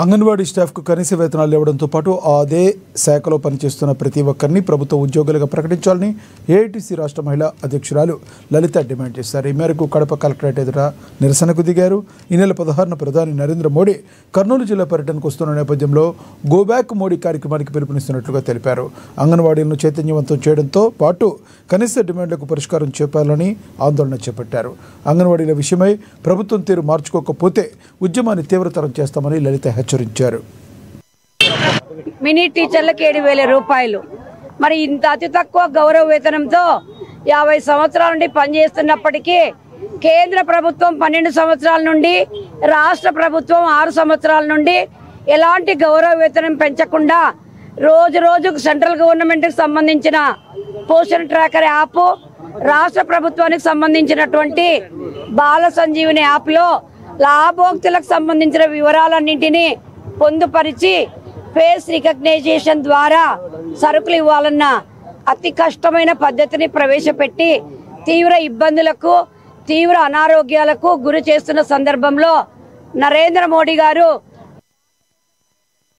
అంగన్వాడీ స్టాఫ్కు కనీస వేతనాలు ఇవ్వడంతో పాటు అదే శాఖలో పనిచేస్తున్న ప్రతి ఒక్కరిని ప్రభుత్వ ఉద్యోగులుగా ప్రకటించాలని ఏఐటీసీ రాష్ట్ర మహిళా అధ్యక్షురాలు లలిత డిమాండ్ చేశారు. ఈ మేరకు కడప కలెక్టరేట్ ఎదుట నిరసనకు దిగారు. ఈ నెల 16న ప్రధాని నరేంద్ర మోడీ కర్నూలు జిల్లా పర్యటనకు వస్తున్న నేపథ్యంలో గో బ్యాక్ మోడీ కార్యక్రమానికి పిలుపునిస్తున్నట్లుగా తెలిపారు. అంగన్వాడీలను చైతన్యవంతం చేయడంతో పాటు కనీస డిమాండ్లకు పరిష్కారం చెప్పాలని ఆందోళన చేపట్టారు. అంగన్వాడీల విషయమై ప్రభుత్వం తీరు మార్చుకోకపోతే ఉద్యమాన్ని తీవ్రతరం చేస్తామని లలిత హెచ్చరించారు. మినీ టీచర్లకు 7,000 రూపాయలు. మరి ఇంత అతి తక్కువ గౌరవ వేతనంతో 50 సంవత్సరాల నుండి పనిచేస్తున్నప్పటికీ కేంద్ర ప్రభుత్వం 12 సంవత్సరాల నుండి, రాష్ట్ర ప్రభుత్వం 6 సంవత్సరాల నుండి ఎలాంటి గౌరవ వేతనం పెంచకుండా రోజు రోజుకు సెంట్రల్ గవర్నమెంట్కి సంబంధించిన పోషన్ ట్రాకర్ యాప్, రాష్ట్ర ప్రభుత్వానికి సంబంధించినటువంటి బాల సంజీవిని యాప్లో లాభోక్తులకు సంబంధించిన వివరాలన్నింటినీ పొందుపరిచి ఫేస్ రికగ్నైజేషన్ ద్వారా సరుకులు ఇవ్వాలన్న అతి కష్టమైన పద్ధతిని ప్రవేశపెట్టి తీవ్ర ఇబ్బందులకు, తీవ్ర అనారోగ్యాలకు గురి చేస్తున్న సందర్భంలో నరేంద్ర మోడీ గారు